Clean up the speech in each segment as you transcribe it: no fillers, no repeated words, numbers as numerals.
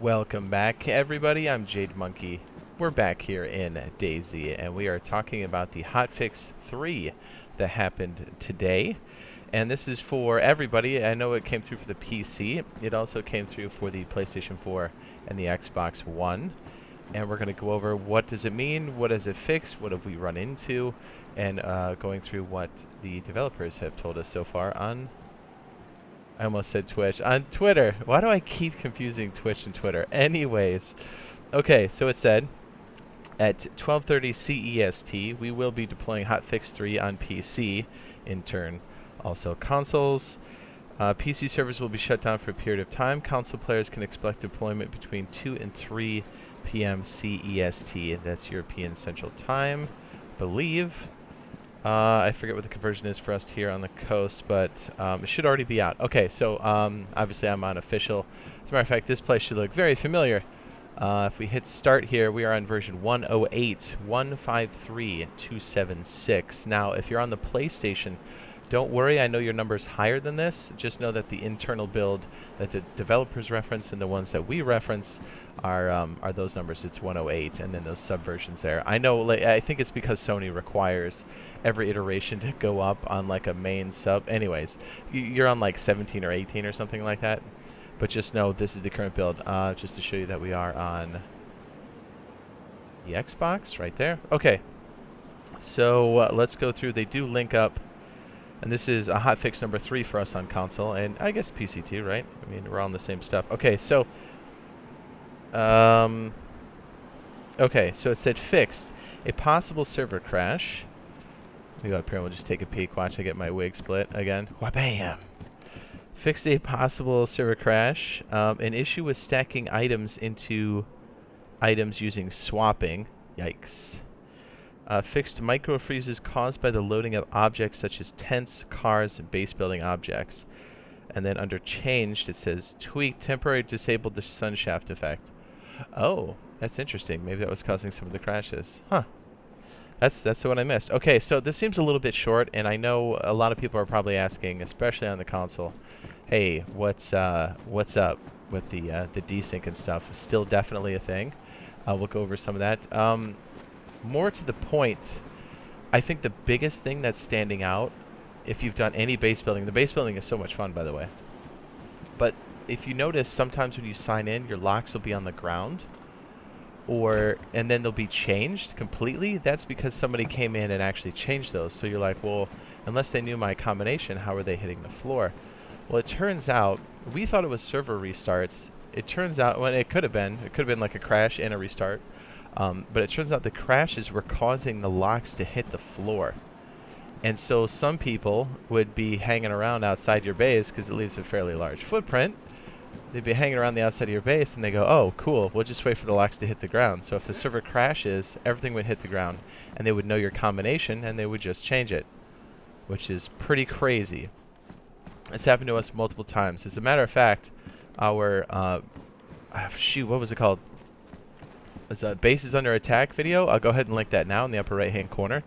Welcome back, everybody. I'm Jade Monkey. We're back here in DayZ, and we are talking about the Hotfix 3 that happened today. And this is for everybody. I know it came through for the PC. It also came through for the PlayStation 4 and the Xbox One. And we're going to go over what does it mean, what does it fix, what have we run into, and going through what the developers have told us so far on... I almost said Twitch. On Twitter. Why do I keep confusing Twitch and Twitter? Anyways. Okay, so it said, at 12:30 CEST, we will be deploying Hotfix 3 on PC, in turn also consoles. PC servers will be shut down for a period of time. Console players can expect deployment between 2 and 3 p.m. CEST. That's European Central Time, believe. I forget what the conversion is for us here on the coast, but it should already be out. Okay, so obviously I'm on official. As a matter of fact, this place should look very familiar. If we hit start here, we are on version 1.08, 153.276. Now, if you're on the PlayStation, don't worry, I know your number's higher than this. Just know that the internal build that the developers reference and the ones that we reference are those numbers. It's 108, and then those subversions there. I know, like, I think it's because Sony requires every iteration to go up on like a main sub. Anyways, you're on like 17 or 18 or something like that. But just know this is the current build, just to show you that we are on the Xbox right there. Okay, so let's go through. They do link up. And this is a hotfix number 3 for us on console, and I guess PC too, right? I mean, we're on the same stuff. Okay, so it said fixed a possible server crash. Let me go up here and we'll just take a peek. Watch, I get my wig split again. Wha-bam! Fixed a possible server crash. An issue with stacking items into items using swapping. Yikes. Fixed micro freezes caused by the loading of objects such as tents, cars, and base building objects. And then under changed, it says tweak temporary disabled the sun shaft effect. Oh, that's interesting. Maybe that was causing some of the crashes. Huh. That's the one I missed. Okay, so this seems a little bit short, and I know a lot of people are probably asking, especially on the console, hey, what's up with the desync and stuff? Still definitely a thing. We'll go over some of that. More to the point, I think the biggest thing that's standing out, if you've done any base building, the base building is so much fun, by the way. But if you notice, sometimes when you sign in, your locks will be on the ground, and then they'll be changed completely. That's because somebody came in and actually changed those. So you're like, well, unless they knew my combination, how are they hitting the floor? Well, it turns out, we thought it was server restarts. It turns out, well, it could have been like a crash and a restart. But it turns out the crashes were causing the locks to hit the floor. And so some people would be hanging around outside your base because it leaves a fairly large footprint. They'd be hanging around the outside of your base and they go, oh, cool, we'll just wait for the locks to hit the ground. So if the server crashes, everything would hit the ground and they would know your combination and they would just change it, which is pretty crazy. It's happened to us multiple times. As a matter of fact, our, what was it called? It's a base is under attack video. I'll go ahead and link that now in the upper right hand corner.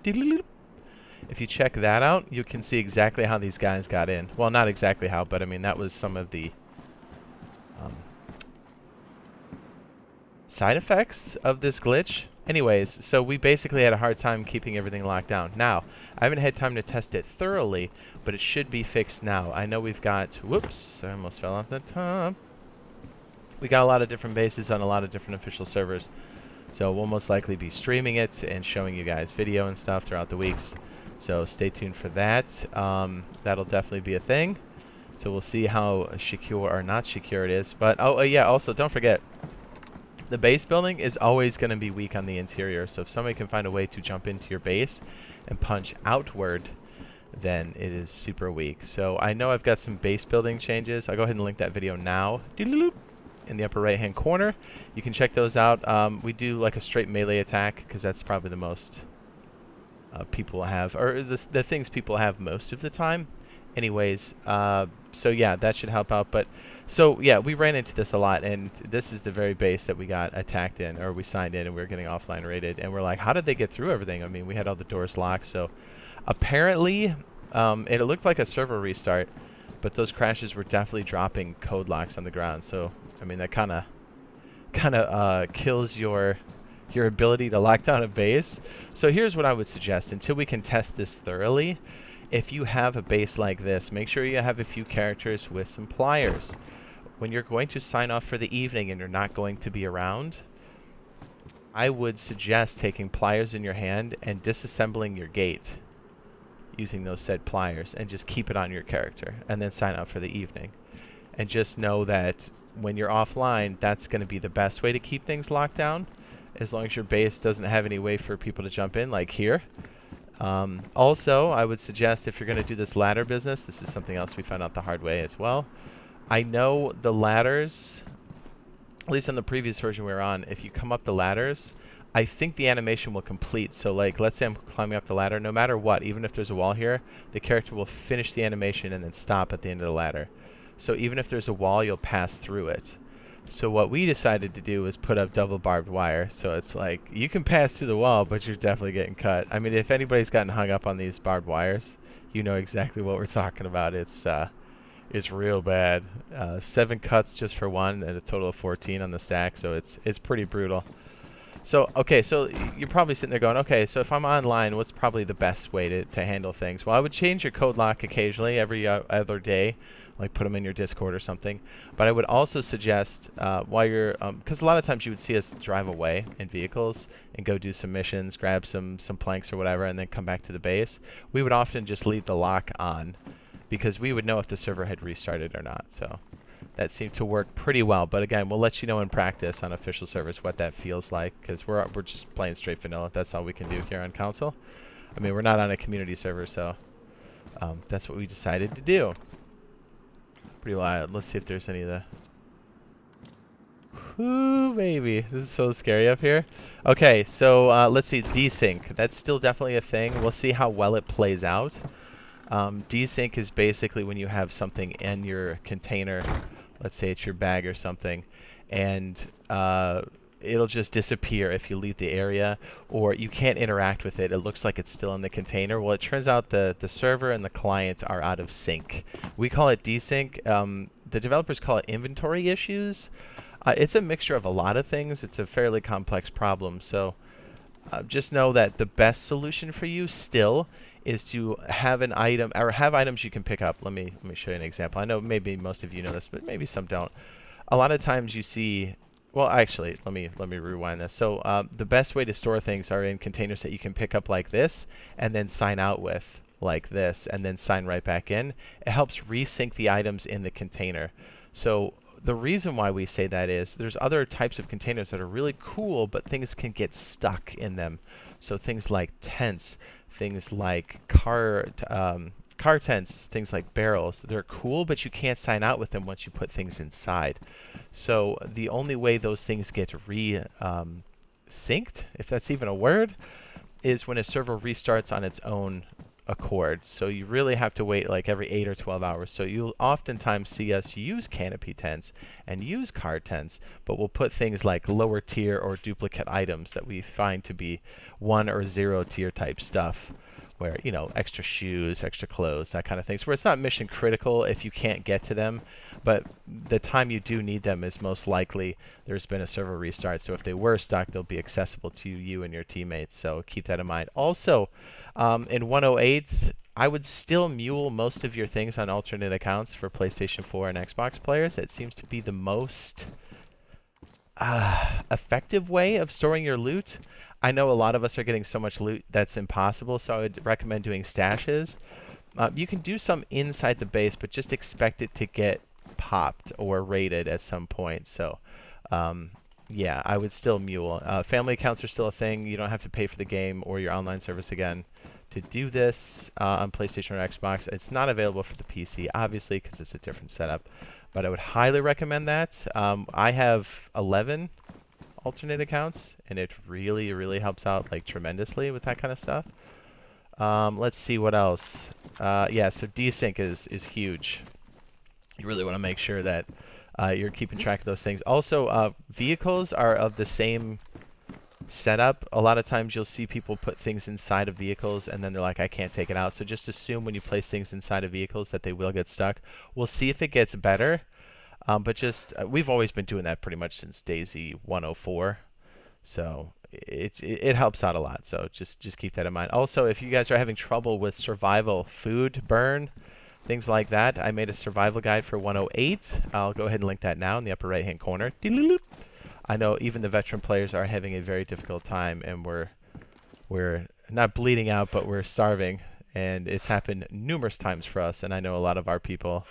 If you check that out, you can see exactly how these guys got in. Well, not exactly how, but I mean that was some of the side effects of this glitch. Anyways, so we basically had a hard time keeping everything locked down. Now, I haven't had time to test it thoroughly, but it should be fixed now. I know we've got, whoops, I almost fell off the top. We got a lot of different bases on a lot of different official servers. So we'll most likely be streaming it and showing you guys video and stuff throughout the weeks. So stay tuned for that. That'll definitely be a thing. So we'll see how secure or not secure it is. But, yeah, also don't forget, the base building is always going to be weak on the interior. So if somebody can find a way to jump into your base and punch outward, then it is super weak. So I know I've got some base building changes. I'll go ahead and link that video now. In the upper right hand corner. You can check those out. We do like a straight melee attack because that's probably the most people have, or the things people have most of the time. Anyways, so yeah, that should help out. But so yeah, we ran into this a lot, and this is the very base that we got attacked in, or we signed in and we were getting offline raided, and we're like, how did they get through everything? I mean, we had all the doors locked. So apparently it looked like a server restart, but those crashes were definitely dropping code locks on the ground. So I mean, that kind of kind of kills your ability to lock down a base. So here's what I would suggest. Until we can test this thoroughly, if you have a base like this, make sure you have a few characters with some pliers. When you're going to sign off for the evening and you're not going to be around, I would suggest taking pliers in your hand and disassembling your gate using those said pliers, and just keep it on your character and then sign out for the evening. And just know that when you're offline, that's going to be the best way to keep things locked down, as long as your base doesn't have any way for people to jump in, like here. Also, I would suggest, if you're going to do this ladder business, this is something else we found out the hard way as well. I know the ladders, at least on the previous version we were on, if you come up the ladders, I think the animation will complete. So like, let's say I'm climbing up the ladder, no matter what, even if there's a wall here, the character will finish the animation and then stop at the end of the ladder. So even if there's a wall, you'll pass through it. So what we decided to do was put up double barbed wire. So it's like, you can pass through the wall, but you're definitely getting cut. I mean, if anybody's gotten hung up on these barbed wires, you know exactly what we're talking about. It's real bad. 7 cuts just for one, and a total of 14 on the stack. So it's pretty brutal. So, okay, so you're probably sitting there going, okay, so if I'm online, what's probably the best way to handle things? Well, I would change your code lock occasionally, every other day, like put them in your Discord or something. But I would also suggest, while you're, because a lot of times you would see us drive away in vehicles and go do some missions, grab some planks or whatever, and then come back to the base. We would often just leave the lock on, because we would know if the server had restarted or not. So that seemed to work pretty well. But again, we'll let you know in practice on official servers what that feels like, because we're just playing straight vanilla. That's all we can do here on console. I mean, we're not on a community server, so that's what we decided to do. Pretty wild. Let's see if there's any of the... Whoo, baby. This is so scary up here. Okay, so let's see. Desync. That's still definitely a thing. We'll see how well it plays out. Desync is basically when you have something in your container, let's say it's your bag or something, and it'll just disappear if you leave the area, or you can't interact with it. It looks like it's still in the container. Well, it turns out the server and the client are out of sync. We call it desync. The developers call it inventory issues. It's a mixture of a lot of things. It's a fairly complex problem. So just know that the best solution for you still is to have an item, or have items you can pick up. Let me show you an example. I know maybe most of you know this, but maybe some don't. A lot of times you see, well, actually, let me rewind this. So the best way to store things are in containers that you can pick up like this, and then sign out with like this, and then sign right back in. It helps resync the items in the container. So the reason why we say that is there's other types of containers that are really cool, but things can get stuck in them. So things like tents, things like car tents, things like barrels, they're cool, but you can't sign out with them once you put things inside. So the only way those things get synced, if that's even a word, is when a server restarts on its own accord. So you really have to wait like every 8 or 12 hours. So you'll oftentimes see us use canopy tents and use car tents, but we'll put things like lower tier or duplicate items that we find to be 1 or 0 tier type stuff, where, you know, extra shoes, extra clothes, that kind of things, where it's not mission critical if you can't get to them, but the time you do need them is most likely there's been a server restart. So if they were stuck, they'll be accessible to you and your teammates. So keep that in mind. Also, in 1.08, I would still mule most of your things on alternate accounts for PlayStation 4 and Xbox players. It seems to be the most effective way of storing your loot. I know a lot of us are getting so much loot that's impossible, so I would recommend doing stashes. You can do some inside the base, but just expect it to get popped or raided at some point. So yeah, I would still mule. Family accounts are still a thing. You don't have to pay for the game or your online service again to do this on PlayStation or Xbox. It's not available for the PC, obviously, because it's a different setup, but I would highly recommend that. I have 11 alternate accounts, and it really, really helps out like tremendously with that kind of stuff. Let's see what else. Yeah, so desync is huge. You really want to make sure that you're keeping track of those things. Also, vehicles are of the same setup. A lot of times you'll see people put things inside of vehicles and then they're like, I can't take it out. So just assume when you place things inside of vehicles that they will get stuck. We'll see if it gets better. But just we've always been doing that pretty much since DayZ 1.04. So it helps out a lot. So just keep that in mind. Also, if you guys are having trouble with survival, food burn, things like that, I made a survival guide for 108. I'll go ahead and link that now in the upper right hand corner. I know even the veteran players are having a very difficult time, and we're not bleeding out, but we're starving, and it's happened numerous times for us. And I know a lot of our people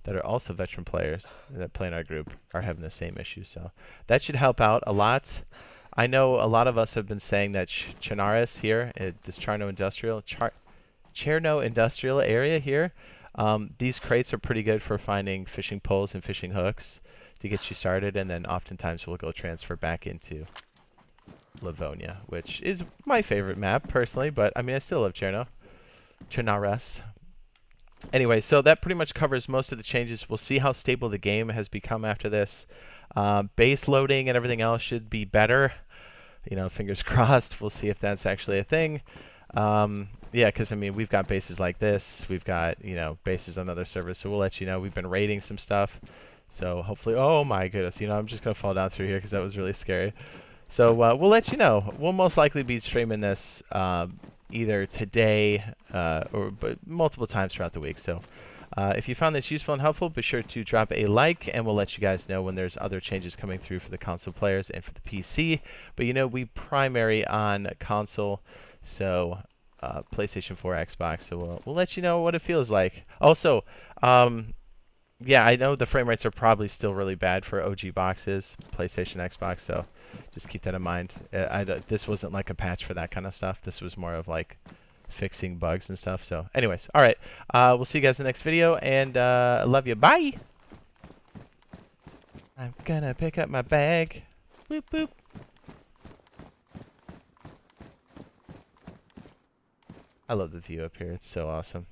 that are also veteran players that play in our group are having the same issue. So that should help out a lot. I know a lot of us have been saying that Chernarus here, this Cherno Industrial area here, these crates are pretty good for finding fishing poles and fishing hooks to get you started, and then oftentimes we'll go transfer back into Livonia, which is my favorite map personally, but I mean I still love Chernarus. Anyway, so that pretty much covers most of the changes. We'll see how stable the game has become after this. Base loading and everything else should be better. You know, fingers crossed. We'll see if that's actually a thing. Yeah, because I mean, we've got bases like this. We've got, you know, bases on other servers. So we'll let you know. We've been raiding some stuff. So hopefully, oh my goodness, you know, I'm just going to fall down through here because that was really scary. So we'll let you know. We'll most likely be streaming this either today but multiple times throughout the week. So if you found this useful and helpful, be sure to drop a like, and we'll let you guys know when there's other changes coming through for the console players and for the PC. But you know, we primary on console, so PlayStation 4, Xbox. So we'll let you know what it feels like. Also, yeah, I know the frame rates are probably still really bad for OG boxes, PlayStation, Xbox. So just keep that in mind. This wasn't like a patch for that kind of stuff. This was more of like fixing bugs and stuff. So anyways, all right. We'll see you guys in the next video, and love you. Bye. I'm gonna pick up my bag. Boop, boop. I love the view up here. It's so awesome.